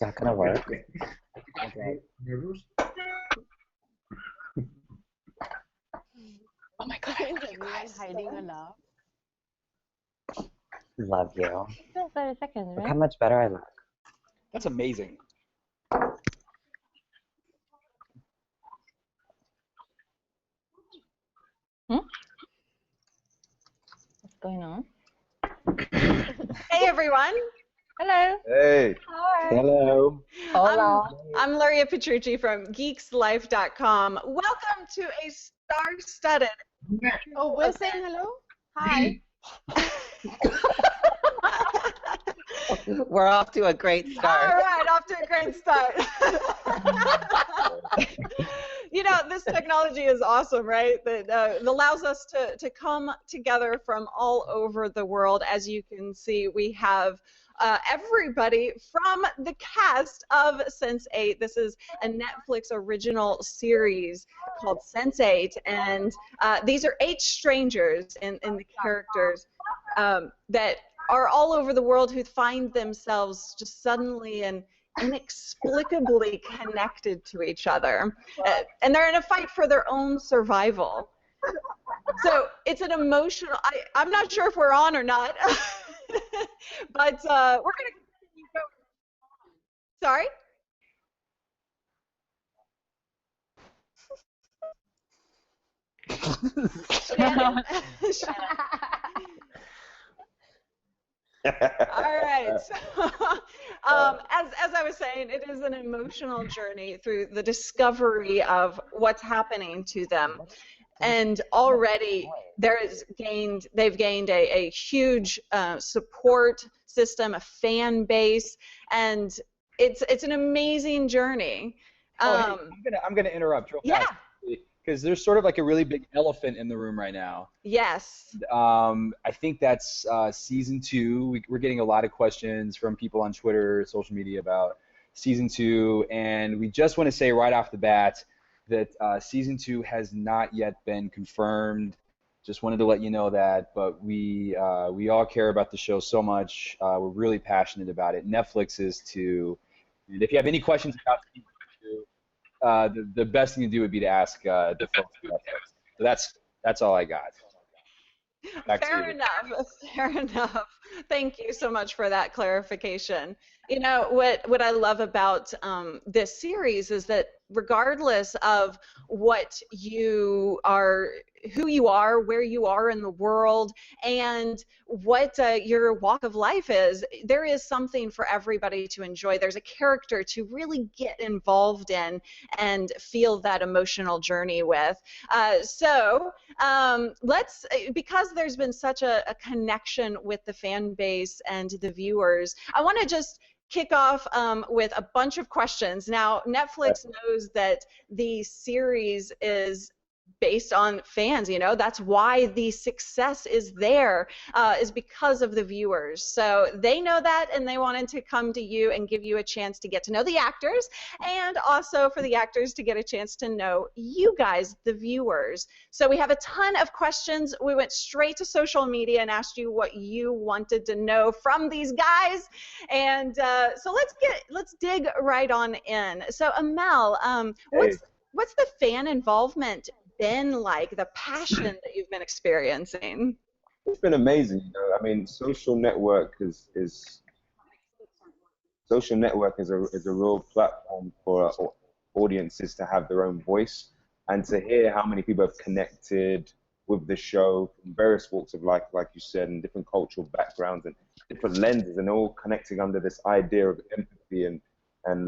that gonna work? Okay. Oh my god, I love you guys. Hiding a laugh. Love you. Still 30 seconds, Look right? how much better I look. That's amazing. What's going on? Hey everyone. Hello. Hey. Hi. Hello. Hola. I'm Luria Petrucci from geekslife.com. Welcome to a star-studded. Oh, we're saying hello? Hi. We're off to a great All start. right, off to a great start. You know, this technology is awesome, right? That allows us to come together from all over the world. As you can see, we have everybody from the cast of Sense8. This is a Netflix original series called Sense8, and these are 8 strangers in the characters that are all over the world who find themselves just suddenly and inexplicably connected to each other. And they're in a fight for their own survival. So it's an emotional, I'm not sure if we're on or not, but we're going to continue going. Sorry? Shannon. All right. So, as I was saying, it is an emotional journey through the discovery of what's happening to them. And already they've gained a huge support system, a fan base, and it's an amazing journey. Hey, I'm gonna interrupt real fast. Because there's sort of like a really big elephant in the room right now. Yes. I think that's season 2. We're getting a lot of questions from people on Twitter, social media about season 2, and we just want to say right off the bat that season 2 has not yet been confirmed. Just wanted to let you know that, but we all care about the show so much. We're really passionate about it. Netflix is too. And if you have any questions about season 2, the best thing to do would be to ask the folks at Netflix. So that's all I got. Fair enough. Fair enough. Thank you so much for that clarification. You know, what I love about this series is that regardless of what you are, who you are, where you are in the world, and what your walk of life is, there is something for everybody to enjoy. There's a character to really get involved in and feel that emotional journey with. So let's, because there's been such a connection with the fan base and the viewers, I want to just kick off with a bunch of questions. Now, Netflix knows that the series is based on fans, you know, that's why the success is there, is because of the viewers. So they know that, and they wanted to come to you and give you a chance to get to know the actors, and also for the actors to get a chance to know you guys, the viewers. So we have a ton of questions. We went straight to social media and asked you what you wanted to know from these guys, and so let's dig right on in. So Amel, what's the fan involvement been like, the passion that you've been experiencing? It's been amazing. You know, I mean, social network is a real platform for audiences to have their own voice, and to hear how many people have connected with the show from various walks of life, like you said, and different cultural backgrounds and different lenses, and all connecting under this idea of empathy and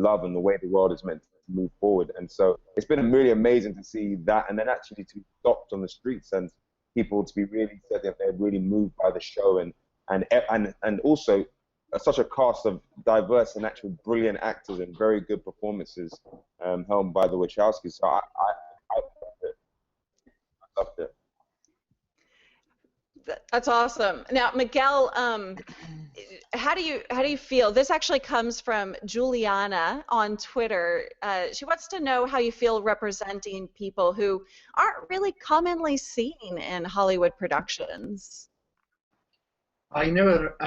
love and the way the world is meant to move forward. And so it's been really amazing to see that, and then actually to be stopped on the streets and people to be really said that they're really moved by the show, and also such a cast of diverse and actually brilliant actors and very good performances helmed by the Wachowskis. So I loved it. That's awesome. Now, Miguel, how do you feel? This actually comes from Juliana on Twitter. She wants to know how you feel representing people who aren't really commonly seen in Hollywood productions. I never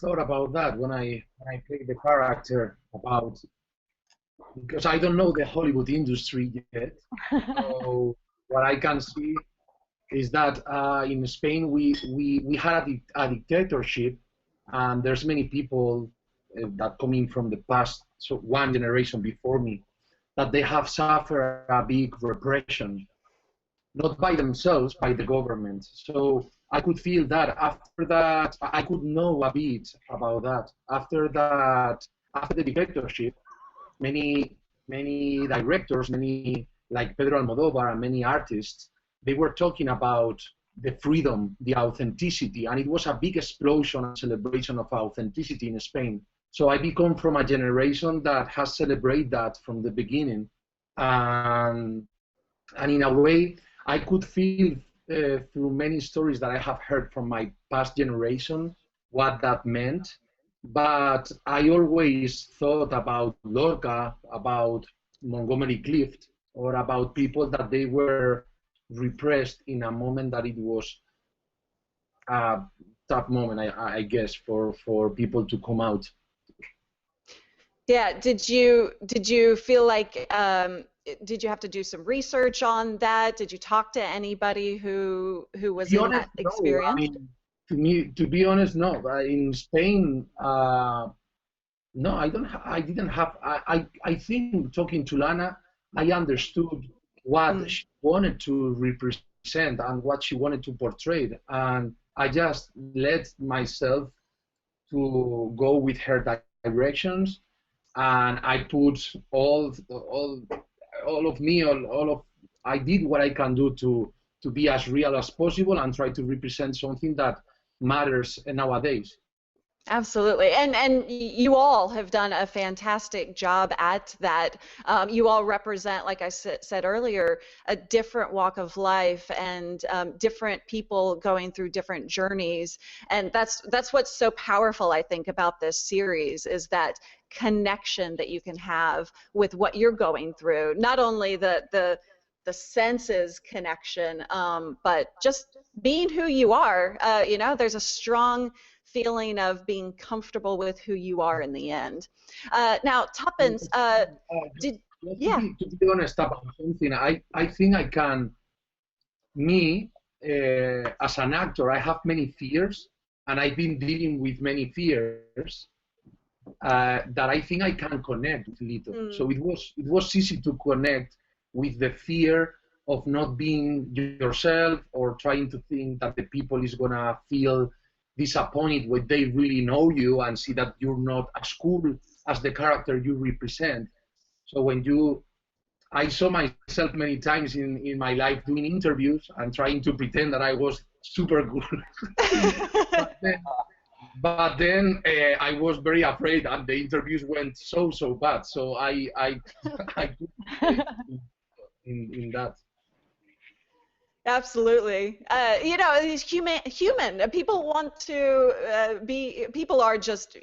thought about that when I played the character. about, because I don't know the Hollywood industry yet. So what I can see is that in Spain we had a dictatorship, and there's many people that coming from the past, so one generation before me, that they have suffered a big repression, not by themselves, by the government. So I could feel that after that, I could know a bit about that. After that, after the dictatorship, many directors, many like Pedro Almodovar and many artists, they were talking about the freedom, the authenticity, and it was a big explosion and celebration of authenticity in Spain. So I become from a generation that has celebrated that from the beginning, and in a way, I could feel through many stories that I have heard from my past generation what that meant. But I always thought about Lorca, about Montgomery Clift, or about people that they were repressed in a moment that it was a tough moment, I guess, for people to come out. Yeah. Did you feel like did you have to do some research on that? Did you talk to anybody who was in that experience? No. I mean, to be honest, no. In Spain, no, I didn't have. I think talking to Lana, I understood what she wanted to represent and what she wanted to portray, and I just let myself to go with her directions, and I put all of me, all of I did what I can do to be as real as possible and try to represent something that matters nowadays. Absolutely, and you all have done a fantastic job at that. You all represent, like I said earlier, a different walk of life and different people going through different journeys, and that's what's so powerful, I think, about this series is that connection that you can have with what you're going through. Not only the senses connection, but just being who you are. You know, there's a strong feeling of being comfortable with who you are in the end. Now, Tuppence, to be honest about something, I think I can, as an actor, I have many fears, and I've been dealing with many fears that I think I can connect with little. So it was easy to connect with the fear of not being yourself, or trying to think that the people is gonna feel disappointed when they really know you and see that you're not as cool as the character you represent. So I saw myself many times in my life doing interviews and trying to pretend that I was super good. but then I was very afraid, and the interviews went so bad. So I in that. Absolutely. You know, he's human. People want to people are just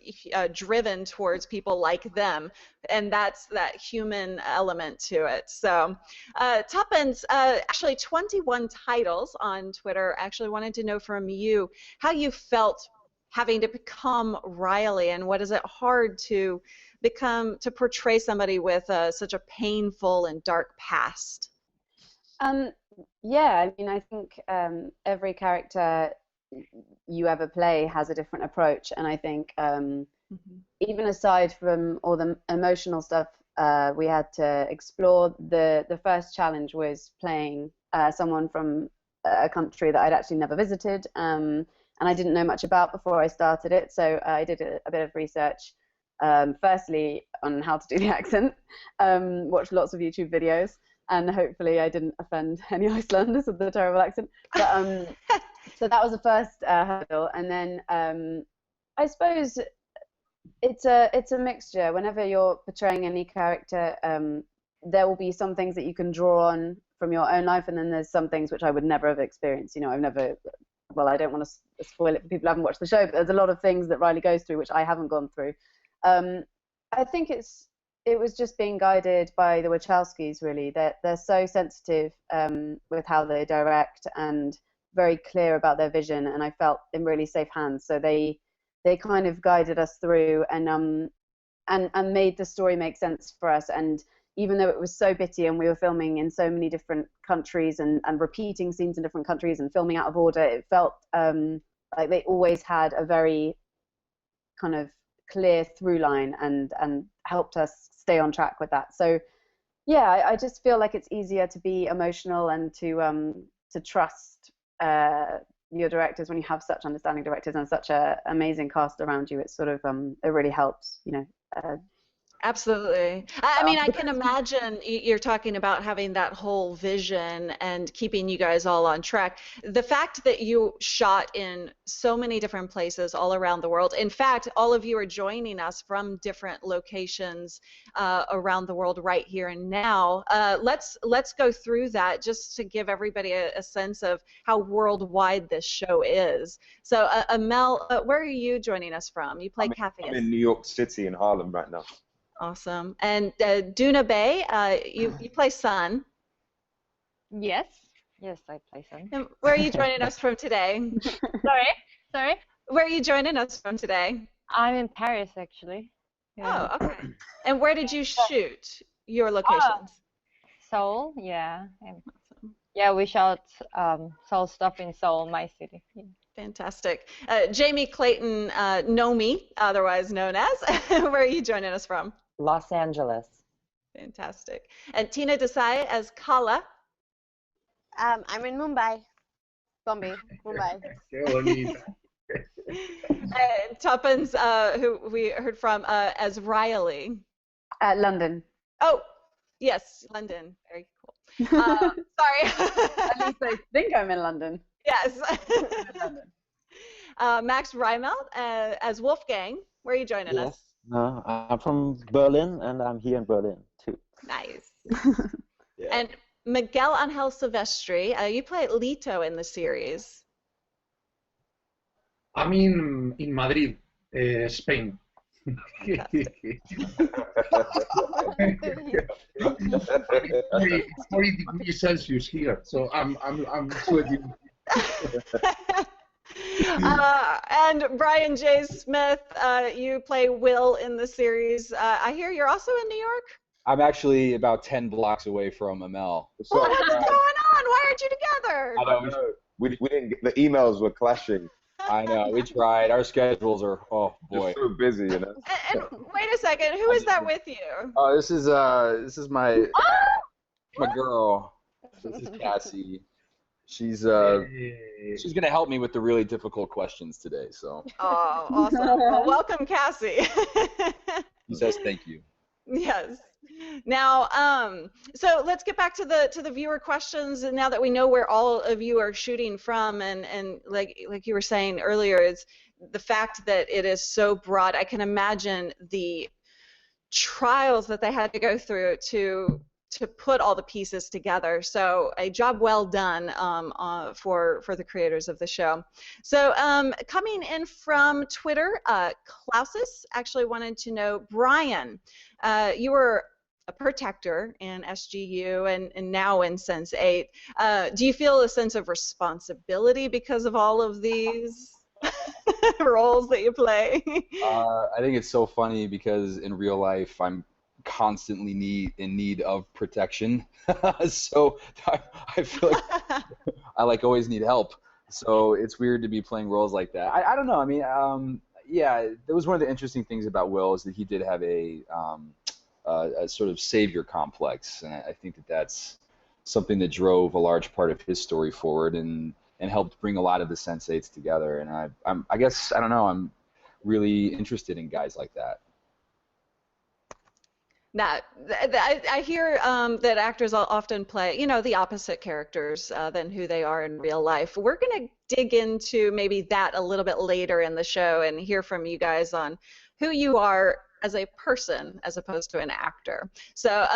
driven towards people like them, and that's that human element to it. So, Tuppence, actually 21 titles on Twitter. Actually wanted to know from you how you felt having to become Riley, and what is it hard to portray somebody with such a painful and dark past? Yeah, I mean, I think every character you ever play has a different approach, and I think even aside from all the emotional stuff we had to explore, the first challenge was playing someone from a country that I'd actually never visited, and I didn't know much about before I started it, so I did a bit of research, firstly on how to do the accent, watched lots of YouTube videos, and hopefully I didn't offend any Icelanders with the terrible accent. But so that was the first hurdle, and then I suppose it's a mixture. Whenever you're portraying any character, there will be some things that you can draw on from your own life, and then there's some things which I would never have experienced. You know, I've never. Well, I don't want to spoil it for people who haven't watched the show, but there's a lot of things that Riley goes through which I haven't gone through. I think it was just being guided by the Wachowskis, really. They're so sensitive with how they direct and very clear about their vision, and I felt in really safe hands. So they kind of guided us through, and and made the story make sense for us. And even though it was so bitty and we were filming in so many different countries and repeating scenes in different countries and filming out of order, it felt like they always had a very kind of clear through line and helped us stay on track with that. So yeah, I just feel like it's easier to be emotional and to trust your directors when you have such understanding directors and such a amazing cast around you. It's sort of it really helps, you know. Absolutely. I mean, I can imagine you're talking about having that whole vision and keeping you guys all on track. The fact that you shot in so many different places all around the world. In fact, all of you are joining us from different locations around the worworld right here and now. Let's go through that just to give everybody a sense of how worldwide this show is. So, Mel, where are you joining us from? You play Kathy. I'm in New York City in Harlem right now. Awesome. And Duna Bay, you play Sun. Yes. Yes, I play Sun. And where are you joining us from today? Sorry? Where are you joining us from today? I'm in Paris, actually. Yeah. Oh, okay. And where did you shoot your locations? Seoul, yeah. And yeah, we shot Seoul stuff in Seoul, my city. Yeah. Fantastic. Jamie Clayton Nomi, otherwise known as, where are you joining us from? Los Angeles. Fantastic. And Tina Desai as Kala. I'm in Mumbai. Bombay, Mumbai. And Tuppence, who we heard from, as Riley. London. Oh, yes, London. Very cool. Sorry. At least I think I'm in London. Yes. Max Reimelt as Wolfgang. Where are you joining us? No, I'm from Berlin, and I'm here in Berlin, too. Nice. Yeah. And Miguel Angel Silvestri, you play Lito in the series. I'm in Madrid, Spain. 40 degrees Celsius here, so I'm sweating. And Brian J. Smith, you play Will in the series. I hear you're also in New York? I'm actually about 10 blocks away from Amel. What is going on? Why aren't you together? I don't know. We didn't get, the emails were clashing. I know, we tried. Our schedules are, oh boy. Just so busy, you know. And wait a second, who is that with you? Oh, this is my girl. This is Cassie. She's gonna help me with the really difficult questions today. So. Oh, awesome! Well, welcome, Cassie. He says thank you. Yes. Now, so let's get back to the viewer questions. And now that we know where all of you are shooting from, and like you were saying earlier, it's the fact that it is so broad. I can imagine the trials that they had to go through to put all the pieces together. So a job well done for the creators of the show. So coming in from Twitter, Klausus actually wanted to know, Brian, you were a protector in SGU and now in Sense8. Do you feel a sense of responsibility because of all of these roles that you play? I think it's so funny because in real life I'm constantly in need of protection. So I feel like I always need help. So it's weird to be playing roles like that. I don't know. I mean, yeah, that was one of the interesting things about Will is that he did have a sort of savior complex, and I think that's something that drove a large part of his story forward and helped bring a lot of the Sense8s together. And I guess, I don't know, I'm really interested in guys like that. I hear that actors often play, the opposite characters than who they are in real life. We're going to dig into maybe that a little bit later in the show and hear from you guys on who you are as a person as opposed to an actor. So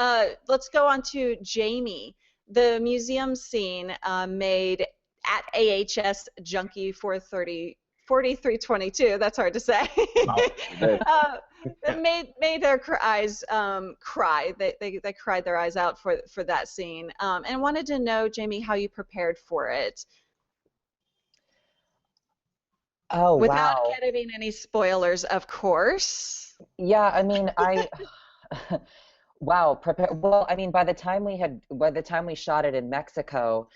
let's go on to Jamie. The museum scene made at AHS Junkie 4322, that's hard to say. Made their eyes cry. They cried their eyes out for that scene. And wanted to know, Jamie, how you prepared for it. Oh, Without wow. giving any spoilers, of course. Yeah, I mean, wow, prepare. Well, I mean, by the time we shot it in Mexico,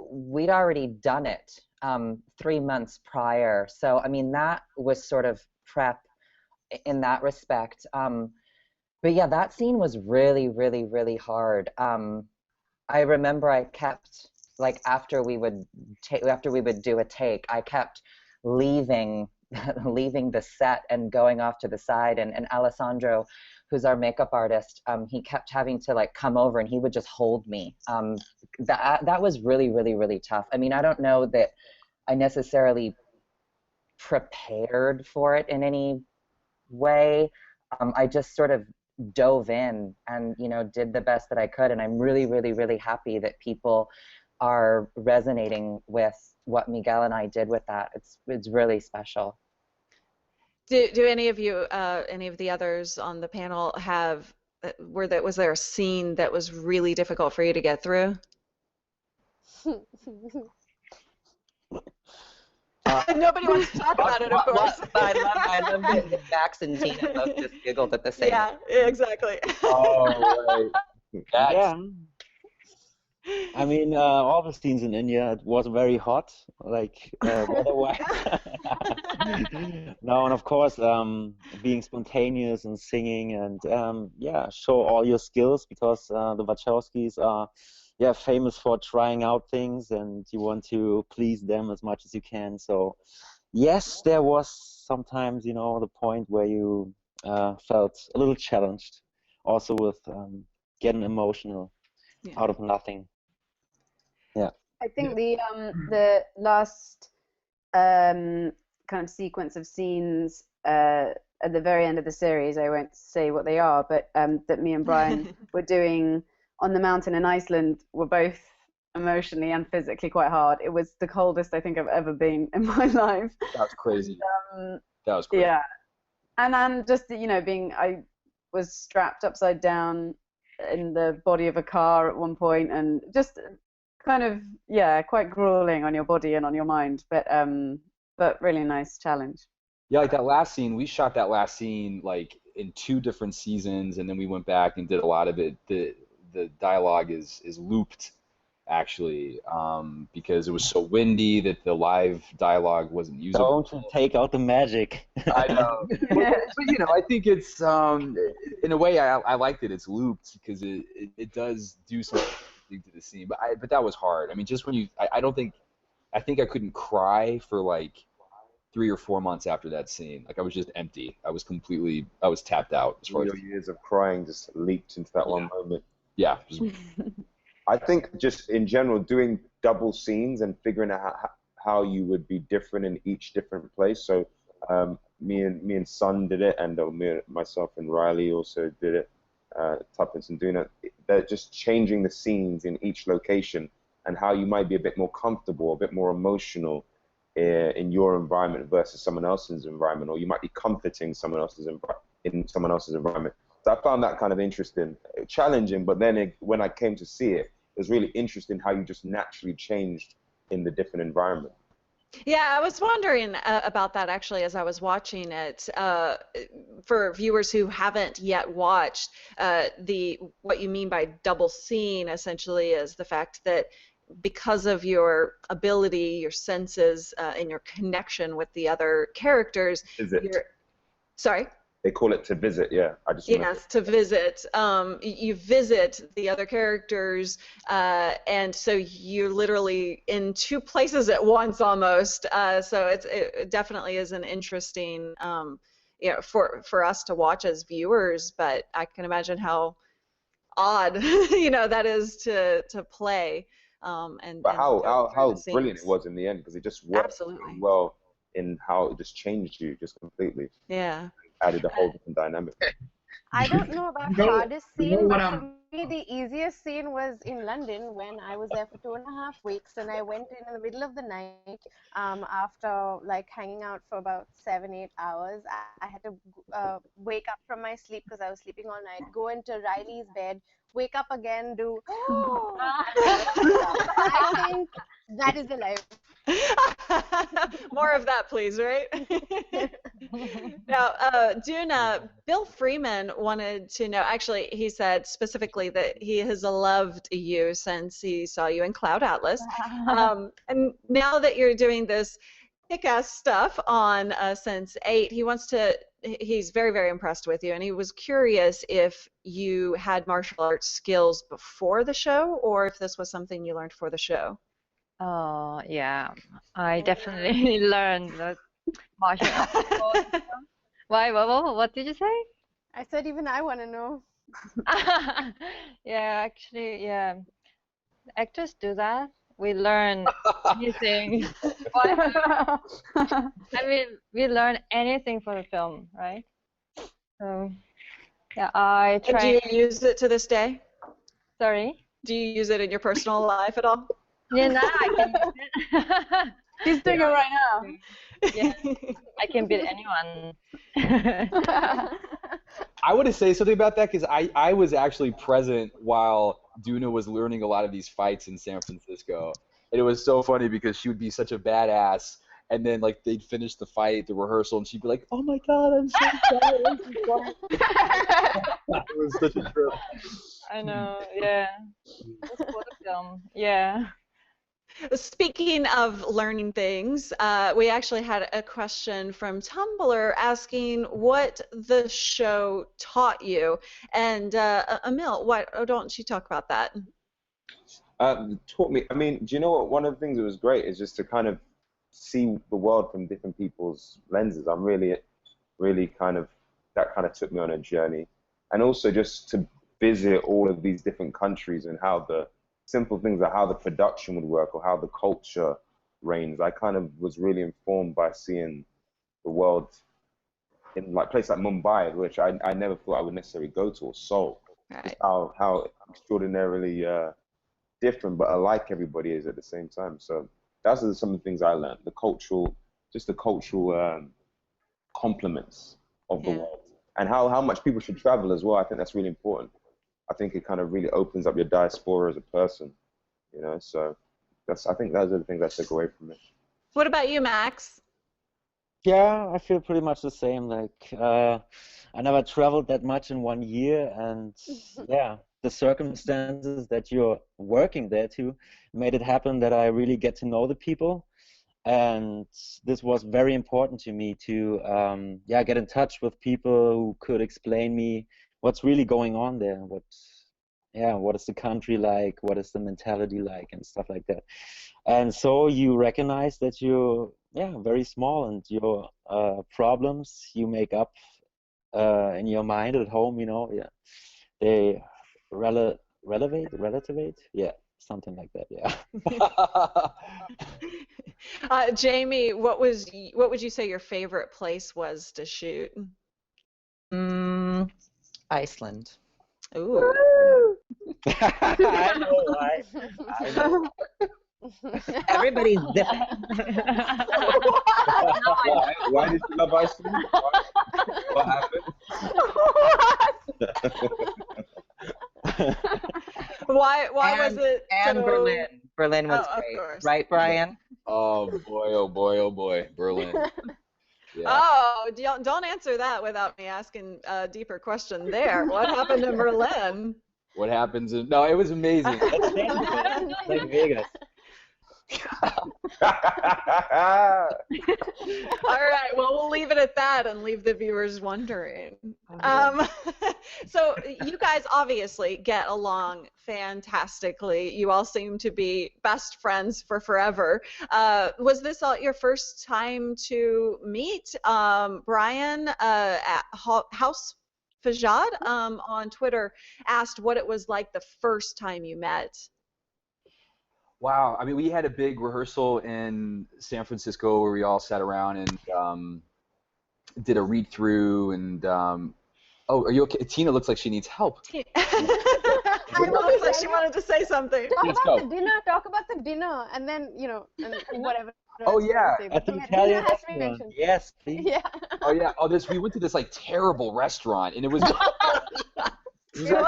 we'd already done it 3 months prior. So, I mean, that was sort of prep in that respect. But yeah, that scene was really, really, really hard. I remember I kept, like, after we would do a take, I kept leaving leaving the set and going off to the side, and Alessandro, who's our makeup artist, he kept having to like come over and he would just hold me. That was really, really, really tough. I mean, I don't know that I necessarily prepared for it in any way. I just sort of dove in and, you know, did the best that I could, and I'm really, really, really happy that people are resonating with what Miguel and I did with that. It's really special. Do any of you, any of the others on the panel have, was there a scene that was really difficult for you to get through? Nobody wants to talk about it, of course. But I love that Max and Tina both just giggled at the same time. Yeah, exactly. Oh, right. Yeah. I mean, all the scenes in India, it was very hot, like weather-wise. No, and of course, being spontaneous and singing and yeah, show all your skills, because the Wachowskis are, yeah, famous for trying out things, and you want to please them as much as you can. So, yes, there was sometimes, you know, the point where you felt a little challenged, also with getting emotional out of nothing. Yeah. I think the last kind of sequence of scenes at the very end of the series, I won't say what they are, but that me and Brian were doing on the mountain in Iceland were both emotionally and physically quite hard. It was the coldest I think I've ever been in my life. That was crazy. That was crazy. Yeah. And then just, you know, I was strapped upside down in the body of a car at one point, and just kind of, yeah, quite grueling on your body and on your mind, but really nice challenge. Yeah, like that last scene, we shot that last scene like in 2 different seasons, and then we went back and did a lot of it. The dialogue is looped, actually, because it was so windy that the live dialogue wasn't usable. Don't take out the magic. I know, but you know, I think it's in a way I liked it. It's looped because it does do something to the scene. But that was hard. I mean, just when I think I couldn't cry for like 3 or 4 months after that scene. Like I was just empty. I was tapped out as far as years of crying just leaked into that one moment. Yeah. I think just in general, doing double scenes and figuring out how you would be different in each different place. So me and Sun did it, and myself and Riley also did it. Tuppence and doing it. They're just changing the scenes in each location and how you might be a bit more comfortable, a bit more emotional in your environment versus someone else's environment, or you might be comforting someone else's in someone else's environment. So I found that kind of interesting, challenging, but then when I came to see it, it was really interesting how you just naturally changed in the different environment. Yeah, I was wondering about that actually as I was watching it. For viewers who haven't yet watched, what you mean by double scene essentially is the fact that because of your ability, your senses, and your connection with the other characters, sorry? They call it to visit, yeah. Yes, to visit. You visit the other characters, and so you're literally in 2 places at once almost. So it definitely is an interesting, you know, for us to watch as viewers. But I can imagine how odd, you know, that is to play. But how brilliant it was in the end, because it just worked really well in how it just changed you just completely. Yeah. Added a whole different dynamic. I don't know about hardest scene, but for me the easiest scene was in London when I was there for 2.5 weeks, and I went in the middle of the night after like hanging out for about 7-8 hours. I had to wake up from my sleep because I was sleeping all night, go into Riley's bed, wake up again, do I think that is the life. More of that, please, right? Now, Duna, Bill Freeman wanted to know, actually, he said specifically that he has loved you since he saw you in Cloud Atlas. And now that you're doing this kick-ass stuff on Sense8, he's very, very impressed with you, and he was curious if you had martial arts skills before the show or if this was something you learned for the show. Oh, yeah. I definitely learned that martial arts. Why? What did you say? I said even I want to know. Yeah, actually, yeah. Actors do that. We learn anything. I mean, we learn anything for the film, right? So, yeah, I And try. do you use it to this day? Sorry? Do you use it in your personal life at all? Yeah, now I can use it. She's doing it right now. Yeah, I can beat anyone. I want to say something about that because I was actually present while Duna was learning a lot of these fights in San Francisco. And it was so funny because she would be such a badass, and then like they'd finish the fight, the rehearsal, and she'd be like, "Oh my God, I'm so sorry." It was such a trip. I know, yeah. It's for the film, yeah. Speaking of learning things, we actually had a question from Tumblr asking what the show taught you. And Emil, why don't you talk about that? Taught me. I mean, do you know what? One of the things that was great is just to kind of see the world from different people's lenses. I'm really that kind of took me on a journey, and also just to visit all of these different countries and how the simple things like how the production would work or how the culture reigns. I kind of was really informed by seeing the world in like places like Mumbai, which I never thought I would necessarily go to, or Seoul. Right. Just how extraordinarily different but alike everybody is at the same time. So that's some of the things I learned. The cultural complements of the world, and how much people should travel as well. I think that's really important. I think it kind of really opens up your diaspora as a person, you know. So I think those are the things I took away from it. What about you, Max? Yeah, I feel pretty much the same. Like I never traveled that much in 1 year, and yeah, the circumstances that you're working there to made it happen that I really get to know the people. And this was very important to me to get in touch with people who could explain me what's really going on there, what is the country like, what is the mentality like, and stuff like that. And so you recognize that you're very small, and your problems you make up in your mind at home, you know, they relativate, something like that, Jamie, what would you say your favorite place was to shoot? Iceland. Ooh. I know, right? I know. Everybody's different. Why did you love Iceland? What happened? Why was it? And Berlin. Berlin was great, right, Brian? Oh boy, Berlin. Yeah. Oh, don't answer that without me asking a deeper question there. What happened in Berlin? What happens in... No, it was amazing. It's like Vegas. All right, well, we'll leave it at that and leave the viewers wondering. So you guys obviously get along fantastically. You all seem to be best friends for forever. Was this your first time to meet? Brian at House Fajad on Twitter asked what it was like the first time you met. Wow, I mean, we had a big rehearsal in San Francisco where we all sat around and did a read-through, and oh, are you okay? Tina looks like she needs help. Tina looks like she wanted to say something. Talk about the dinner, and then, you know, and whatever. Oh, yeah. At the Italian restaurant. Yes, please. Yeah. Oh, yeah. Oh, we went to this, like, terrible restaurant, and it was... The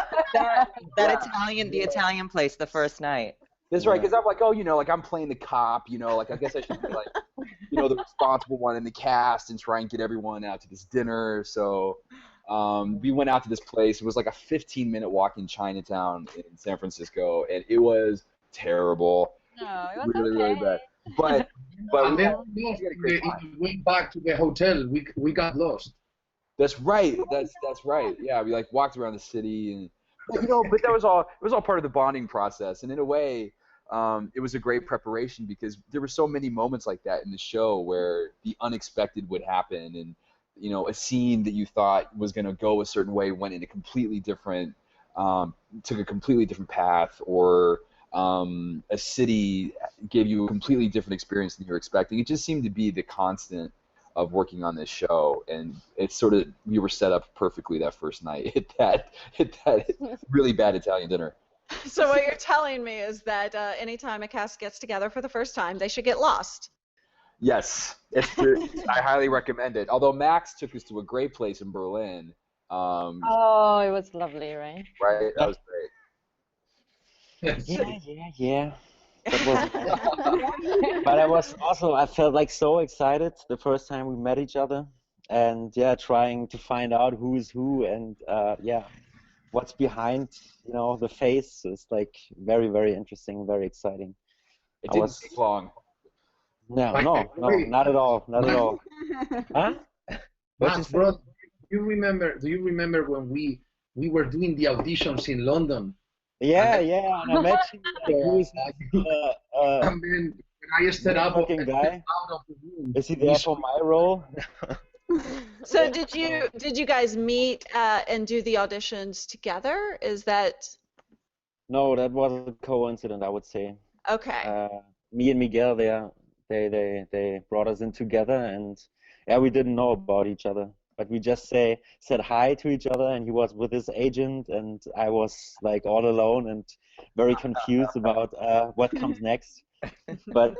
Italian place the first night. That's right, because I'm like, oh, you know, like I'm playing the cop, you know, like I guess I should be like, the responsible one in the cast and try and get everyone out to this dinner. So we went out to this place. It was like a 15-minute walk in Chinatown in San Francisco, and it was terrible. No, it was really, okay. really bad. But And we then had a great time. we went back to the hotel. We got lost. That's right. That's right. Yeah, we like walked around the city, and but that was all. It was all part of the bonding process, and in a way, it was a great preparation because there were so many moments like that in the show where the unexpected would happen, and a scene that you thought was going to go a certain way went in a completely different, took a completely different path, or a city gave you a completely different experience than you were expecting. It just seemed to be the constant of working on this show, and it's sort of, we were set up perfectly that first night at that really bad Italian dinner. So what you're telling me is that anytime a cast gets together for the first time, they should get lost. Yes, I highly recommend it. Although Max took us to a great place in Berlin. Oh, it was lovely, right? Right, that was great. Yeah. That was, but I felt like so excited the first time we met each other, and trying to find out who's who, and what's behind the face is like very, very interesting, very exciting. It didn't take long. No, not at all, not at all. Huh? Max, bro, do you remember when we were doing the auditions in London? Yeah, and I met you. And then I stood up looking guy. Out of the room. Is he there for my role? So did you guys meet and do the auditions together? Is that? No, that was a coincidence, I would say. Okay. Me and Miguel, they brought us in together, and we didn't know about each other. But we just said hi to each other, and he was with his agent, and I was like all alone and very confused about what comes next. But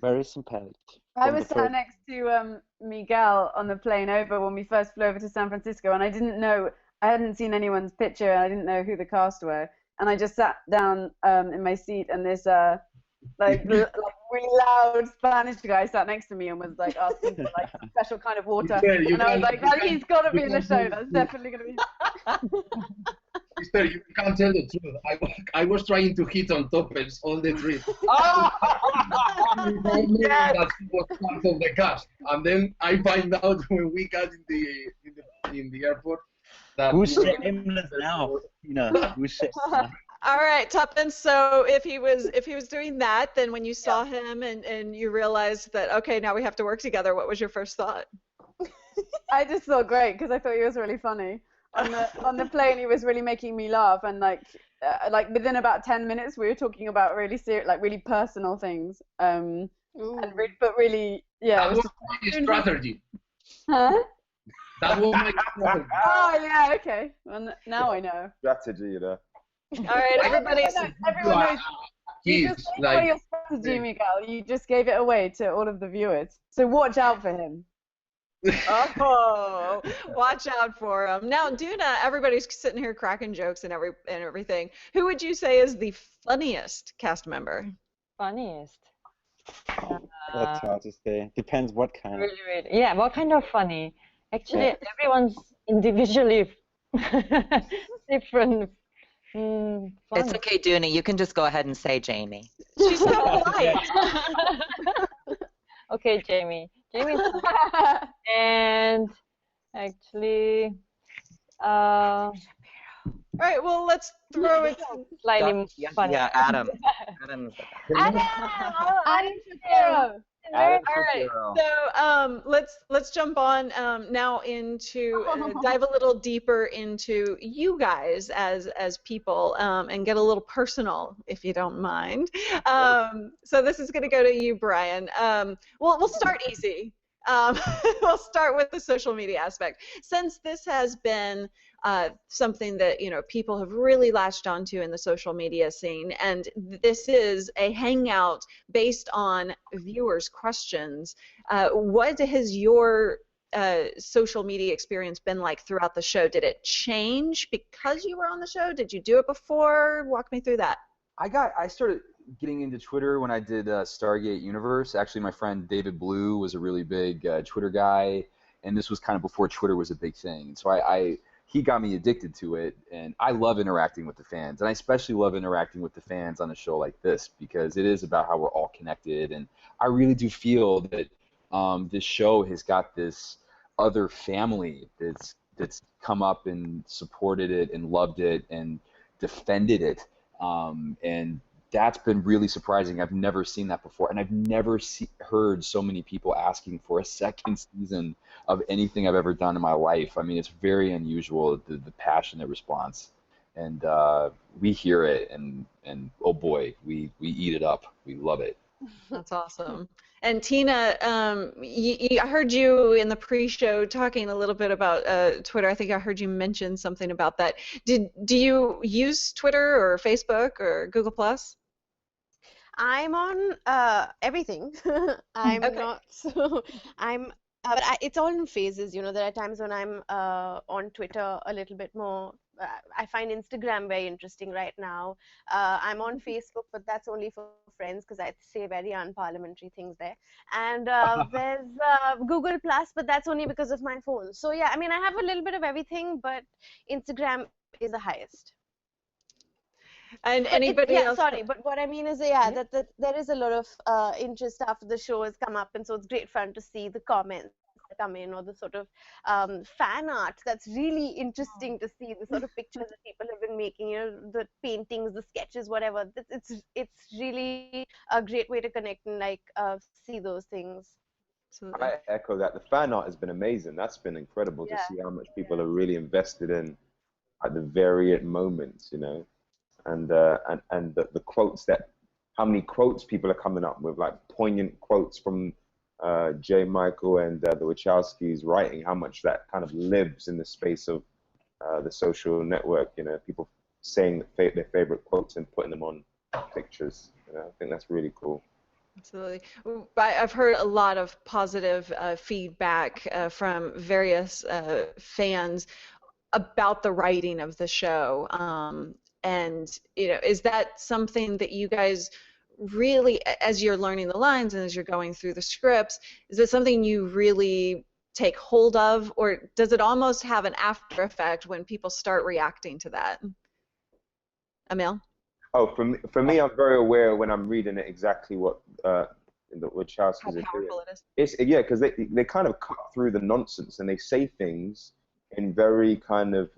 very sympathetic. I was sat next to Miguel on the plane over when we first flew over to San Francisco, and I hadn't seen anyone's picture, and I didn't know who the cast were, and I just sat down in my seat, and this like really loud Spanish guy sat next to me and was like asking for like a special kind of water, and I was like, well, he's got to be in the show. That's definitely going to be. Sister, you can't tell the truth. I was trying to hit on Toppers all the trip. That he was part of the cast, and then I find out when we got in the airport that who's shameless now? Who's shameless? All right, Tuppence. So if he was doing that, then when you saw him and you realized that, okay, now we have to work together, what was your first thought? I just thought great because I thought he was really funny. On the plane, he was really making me laugh, and like within about 10 minutes, we were talking about really really personal things. But really, yeah. That was my strategy. Huh? That was my strategy. Oh yeah, okay. Well, now I know. Strategy, All right, everybody. Everyone knows. You just gave away your strategy, Miguel. You just gave it away to all of the viewers. So watch out for him. Oh, watch out for him. Now, Duna, everybody's sitting here cracking jokes and everything. Who would you say is the funniest cast member? Funniest? That's hard to say. Depends what kind. Really. Yeah, what kind of funny? Actually, everyone's individually different. It's okay, Dooney. You can just go ahead and say Jamie. She's so polite. Okay, Jamie. Jamie's and actually, all right. Well, let's throw it. Slightly funny. Yeah, Adam. Adam Shapiro. All right, so let's jump on now into dive a little deeper into you guys as people and get a little personal, if you don't mind. So this is going to go to you, Brian. We'll start easy. We'll start with the social media aspect. Since this has been something that people have really latched onto in the social media scene, and this is a hangout based on viewers' questions. What has your social media experience been like throughout the show? Did it change because you were on the show? Did you do it before? Walk me through that. I started getting into Twitter when I did Stargate Universe. Actually, my friend David Blue was a really big Twitter guy, and this was kind of before Twitter was a big thing. And so he got me addicted to it, and I love interacting with the fans, and I especially love interacting with the fans on a show like this because it is about how we're all connected, and I really do feel that this show has got this other family that's come up and supported it and loved it and defended it, and that's been really surprising. I've never seen that before, and I've never heard so many people asking for a second season of anything I've ever done in my life. I mean, it's very unusual, the passionate response, and we hear it, and oh boy, we eat it up. We love it. That's awesome. And Tina, I heard you in the pre-show talking a little bit about Twitter. I think I heard you mention something about that. Do you use Twitter or Facebook or Google Plus? I'm on everything. I'm not. So but it's all in phases. You know, there are times when I'm on Twitter a little bit more. I find Instagram very interesting right now. I'm on Facebook, but that's only for friends because I say very unparliamentary things there. And there's Google Plus, but that's only because of my phone. So yeah, I mean, I have a little bit of everything, but Instagram is the highest. And anybody else? Sorry, but what I mean is, that there is a lot of interest after the show has come up, and so it's great fun to see the comments that come in, or the sort of fan art that's really interesting to see, the sort of pictures that people have been making, you know, the paintings, the sketches, whatever. It's really a great way to connect and see those things. I echo that. The fan art has been amazing. That's been incredible to see how much people are really invested in at the various moments, you know. And the quotes how many quotes people are coming up with, like poignant quotes from J. Michael and the Wachowskis writing, how much that kind of lives in the space of the social network, you know, people saying their favorite quotes and putting them on pictures. You know, I think that's really cool. Absolutely. I've heard a lot of positive feedback from various fans about the writing of the show. And, you know, is that something that you guys really, as you're learning the lines and as you're going through the scripts, is it something you really take hold of, or does it almost have an after effect when people start reacting to that? Emil? Oh, for me, I'm very aware when I'm reading it exactly what the Wachowskis how powerful it is. Yeah, because they kind of cut through the nonsense and they say things in very kind of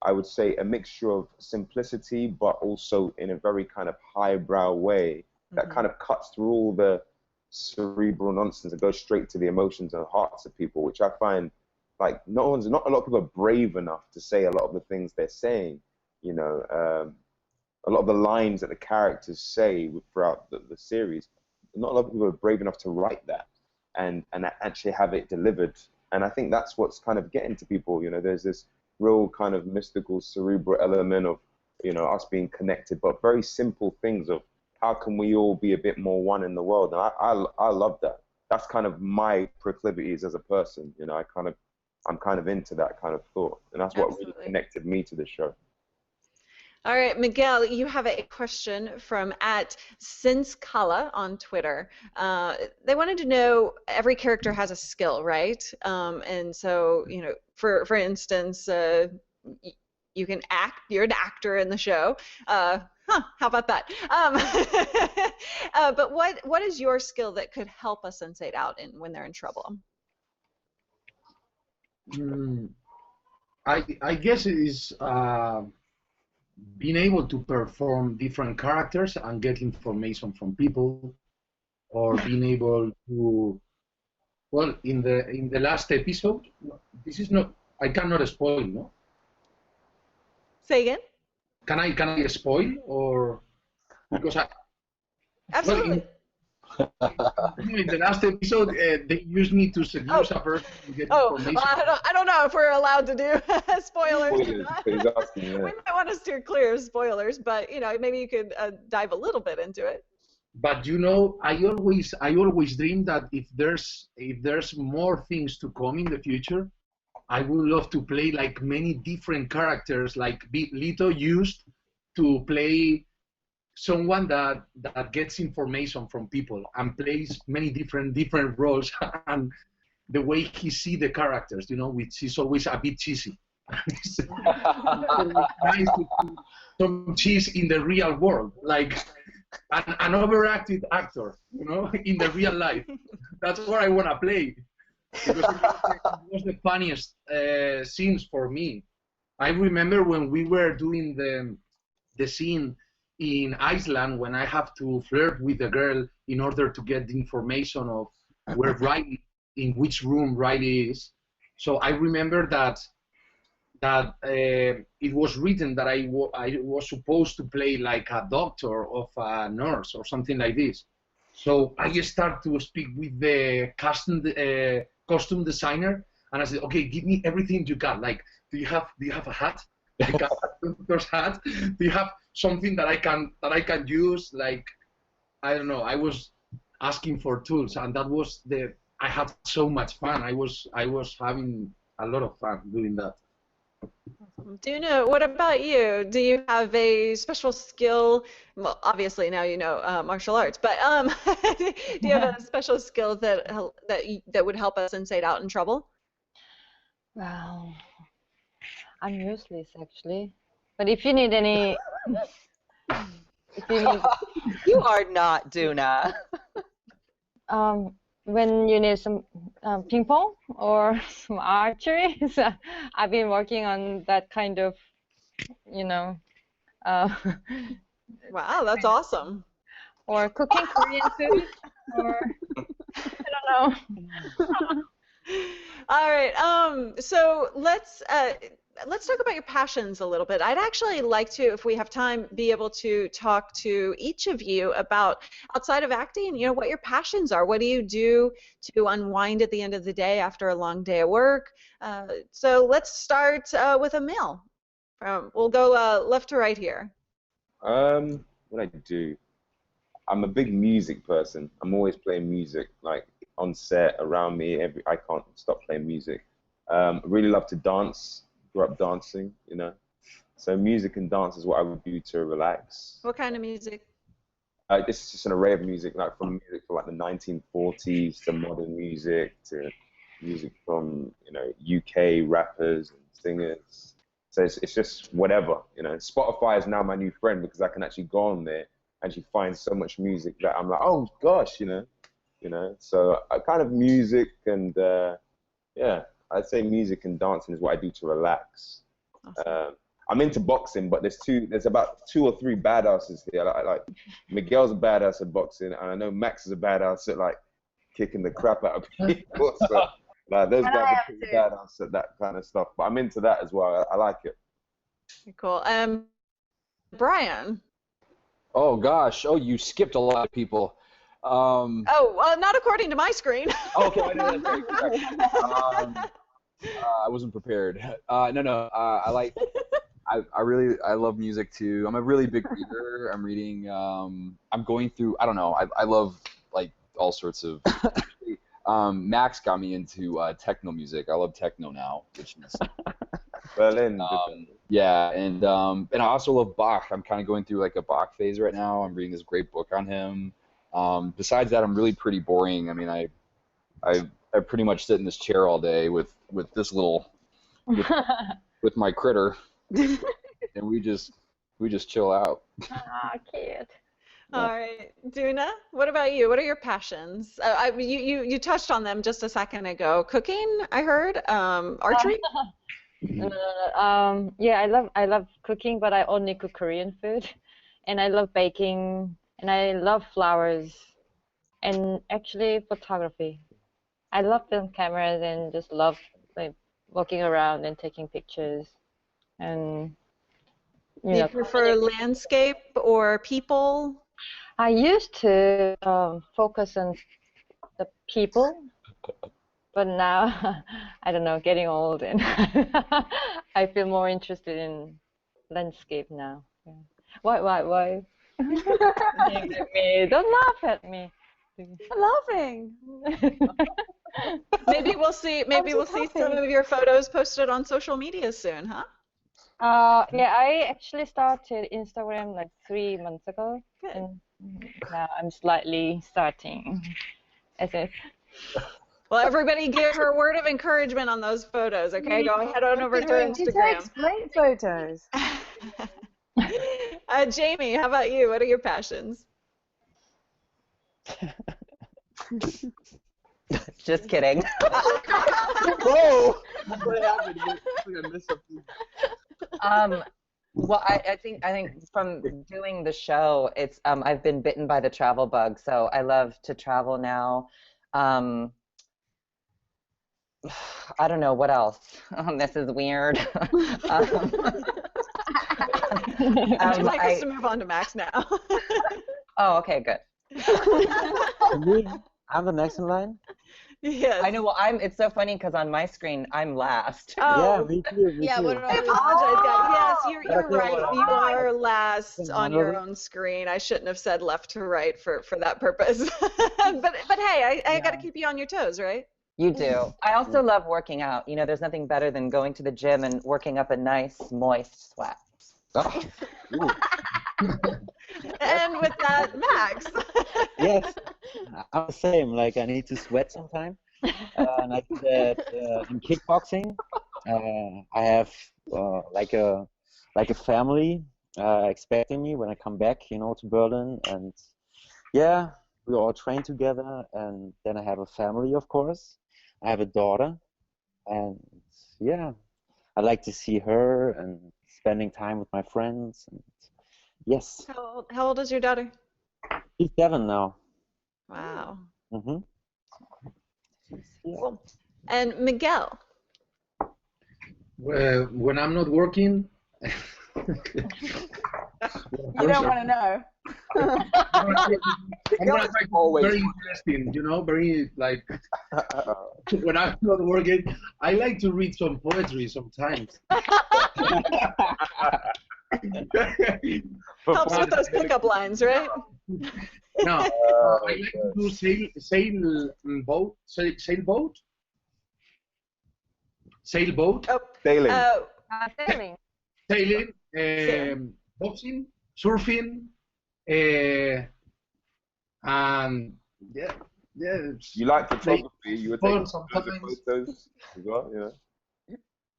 I would say a mixture of simplicity, but also in a very kind of highbrow way that kind of cuts through all the cerebral nonsense and goes straight to the emotions and hearts of people, which I find like not a lot of people are brave enough to say a lot of the things they're saying. You know, a lot of the lines that the characters say throughout the series, not a lot of people are brave enough to write that and actually have it delivered. And I think that's what's kind of getting to people. You know, there's this real kind of mystical, cerebral element of, you know, us being connected, but very simple things of how can we all be a bit more one in the world. And I love that. That's kind of my proclivities as a person. You know, I'm kind of into that kind of thought, and that's what really connected me to the show. All right, Miguel, you have a question from @SenseCala on Twitter. They wanted to know, every character has a skill, right? And so, you know, for instance, you can act. You're an actor in the show. How about that? But what is your skill that could help a sensate out when they're in trouble? I guess it is being able to perform different characters and get information from people, or being able to, well, in the last episode, this is not, I cannot spoil, no? Say again? Can I spoil, or because I absolutely. Well, in the last episode, they used me to seduce a person to get information. I don't know if we're allowed to do spoilers. We might want to steer clear of spoilers, but you know, maybe you could dive a little bit into it. But you know, I always dream that if there's more things to come in the future, I would love to play like many different characters, like Lito used to play someone that gets information from people and plays many different roles, and the way he see the characters, which is always a bit cheesy. It's nice to see some cheese in the real world, like an overacted actor, in the real life. That's what I want to play, because it was the funniest scenes for me. I remember when we were doing the scene in Iceland, when I have to flirt with a girl in order to get the information of where Riley, in which room Riley is. So I remember that it was written that I was supposed to play like a doctor or a nurse or something like this. So I start to speak with the costume designer, and I said, okay, give me everything you got. Like, do you have a hat? Like a doctor's hat? Do you have something that I can use? Like, I don't know. I was asking for tools, and that was I had so much fun. I was having a lot of fun doing that. Duna, what about you? Do you have a special skill? Well, obviously now you know martial arts, but do you have a special skill that would help a sensate out in trouble? Well, I'm useless actually, but if you need any, You are not, Duna. when you need some ping pong or some archery, so I've been working on that kind of, Wow, that's awesome. Or cooking Korean food, or I don't know. All right. So let's talk about your passions a little bit. I'd actually like to, if we have time, be able to talk to each of you about, outside of acting, what your passions are. What do you do to unwind at the end of the day after a long day at work? So let's start with Emil. We'll go left to right here. What I do? I'm a big music person. I'm always playing music, like on set, around me. I can't stop playing music. I really love to dance. Grew up dancing, So music and dance is what I would do to relax. What kind of music? This is just an array of music, like from music from like the 1940s to modern music to music from UK rappers and singers. So it's just whatever, Spotify is now my new friend because I can actually go on there and actually find so much music that I'm like, oh gosh, So I kind of music and yeah. I'd say music and dancing is what I do to relax. Awesome. I'm into boxing, but there's about 2 or 3 badasses here. Like Miguel's a badass at boxing, and I know Max is a badass at like kicking the crap out of people. So like those guys are pretty badass at that kind of stuff. But I'm into that as well. I like it. Cool. Brian. Oh gosh. Oh, you skipped a lot of people. Not according to my screen. Okay, I know that. I wasn't prepared. No. I love music too. I'm a really big reader. I'm reading. I'm going through. I don't know. I love like all sorts of. Max got me into techno music. I love techno now, which is. Berlin. Yeah, and I also love Bach. I'm kind of going through like a Bach phase right now. I'm reading this great book on him. Besides that, I'm really pretty boring. I mean, I pretty much sit in this chair all day with this little with my critter, and we just chill out. Ah, cute. All right, Duna, what about you? What are your passions? You touched on them just a second ago. Cooking, I heard. Archery. Yeah, I love cooking, but I only cook Korean food, and I love baking. And I love flowers, and actually photography. I love film cameras and just love like walking around and taking pictures. And Do you prefer landscape or people? I used to focus on the people, but now I don't know, getting old, and I feel more interested in landscape now. Yeah. Why? Don't laugh at me. I'm laughing. Maybe we'll see some of your photos posted on social media soon, huh? Yeah, I actually started Instagram like 3 months ago. Good. And now I'm slightly starting. As if. Well, everybody give her a word of encouragement on those photos, okay? Go head on over to her She Instagram. takes great photos. Jamie, how about you? What are your passions? Just kidding. Whoa! What happened? I missed something. Well, I think from doing the show, it's I've been bitten by the travel bug, so I love to travel now. I don't know what else. This is weird. Would you like us to move on to Max now? Oh, okay, good. I'm the next in line. Yes. I know. Well, it's so funny because on my screen I'm last. Oh. Yeah, me too. Me too. I apologize, guys. Yes, you're right. You are last on your own screen. I shouldn't have said left to right for that purpose. but hey, I got to keep you on your toes, right? You do. I also love working out. You know, there's nothing better than going to the gym and working up a nice, moist sweat. Oh. And with that, Max. Yes, I'm the same. Like I need to sweat sometime, and I do that in kickboxing. I have like a family expecting me when I come back, to Berlin, and yeah, we all train together. And then I have a family, of course. I have a daughter, and yeah, I like to see her and spending time with my friends. And yes. How old is your daughter? She's 7 now. Wow. Mhm. Cool. And Miguel. When I'm not working. You don't want to know. Very interesting, very like when I'm not working, I like to read some poetry sometimes. Helps with those pickup lines, right? No, I like to do sailboat. Sailing. Sailing. Sailing, boxing, surfing, and yeah. You like photography? You would take sometimes. photos as well,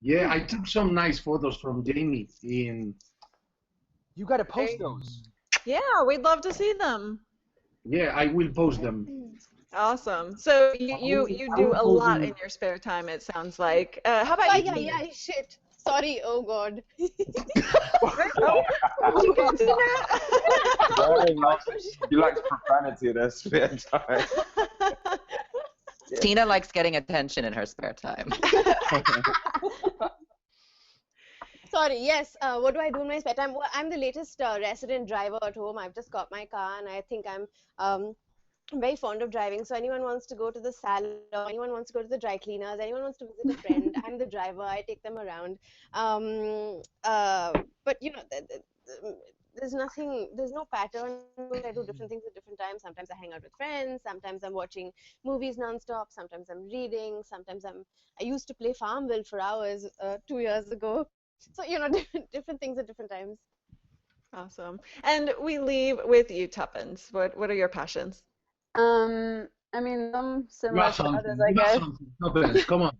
Yeah, I took some nice photos from Jamie in. You got to post those. Yeah, we'd love to see them. Yeah, I will post them. Awesome. So you do a lot in your spare time, it sounds like. How about you? Yeah, shit. Sorry, oh God. You like profanity in her spare time. Tina likes getting attention in her spare time. Sorry, yes. What do I do in my spare time? Well, I'm the latest resident driver at home. I've just got my car, and I think I'm very fond of driving. So anyone wants to go to the salon, anyone wants to go to the dry cleaners, anyone wants to visit a friend, I'm the driver. I take them around. But there's no pattern. I do different things at different times. Sometimes I hang out with friends. Sometimes I'm watching movies nonstop. Sometimes I'm reading. Sometimes I used to play Farmville for hours 2 years ago. So different things at different times. Awesome. And we leave with you, Tuppence. What are your passions? I mean, similar to others, I guess. Tuppence, come on.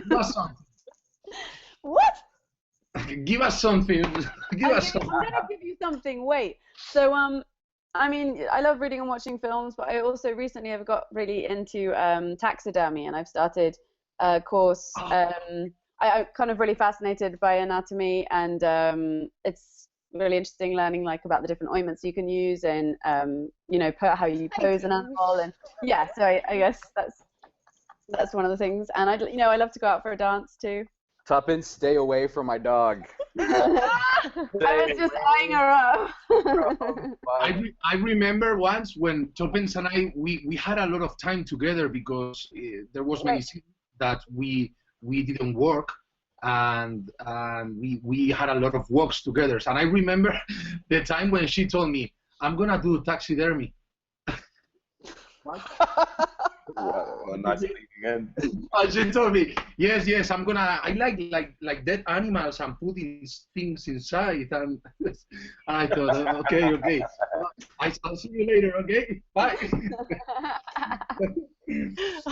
Give us something. What? Give us something. I'm gonna give you something. Wait. So I mean, I love reading and watching films, but I also recently have got really into taxidermy, and I've started a course. I'm kind of really fascinated by anatomy, and it's really interesting learning about the different ointments you can use, and how you pose an animal, and yeah. So I guess that's one of the things, and I love to go out for a dance too. Tuppence, stay away from my dog. I was just eyeing her up. I remember once when Tuppence and I we had a lot of time together because there was many scenes that we didn't work, and we had a lot of walks together. And I remember the time when she told me, "I'm gonna do taxidermy." What? Well, nice speaking again. She told me, yes, I like dead animals and put these things inside. And I thought, okay. I'll see you later, okay? Bye.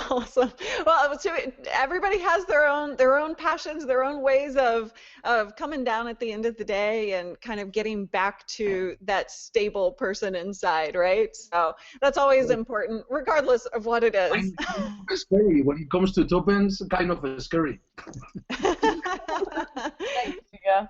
Awesome. Well, so everybody has their own passions, their own ways of coming down at the end of the day and kind of getting back to that stable person inside, right? So that's always important, regardless of what it is. I'm scary when it comes to Tuppence, kind of scary. Yeah.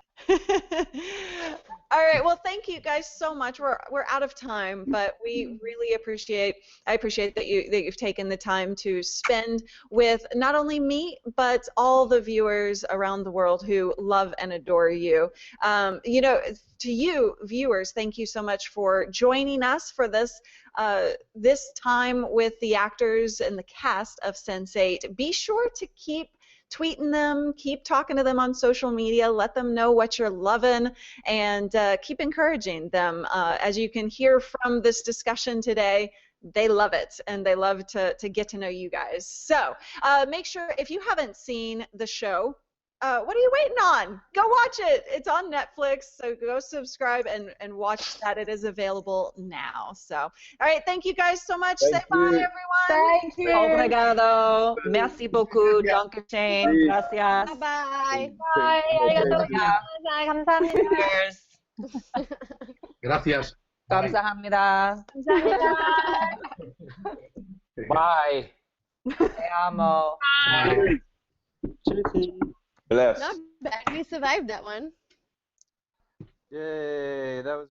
All right. Well, thank you guys so much. We're out of time, but we really I appreciate that you've taken the time to spend with not only me but all the viewers around the world who love and adore you. To you viewers, thank you so much for joining us for this time with the actors and the cast of Sense8. Be sure to keep tweeting them, keep talking to them on social media, let them know what you're loving, and keep encouraging them. As you can hear from this discussion today, they love it, and they love to get to know you guys. So make sure, if you haven't seen the show, what are you waiting on? Go watch it. It's on Netflix, so go subscribe and watch that. It is available now. So, all right, thank you guys so much. Say bye, everyone. Thank you. Obrigado. Merci beaucoup. Dankeschön. Gracias. Bye-bye. Bye. Arigato. 감사합니다. Cheers. Gracias. 감사합니다. Bye. Te amo. Bye. Bless. Not bad. We survived that one. Yay, that was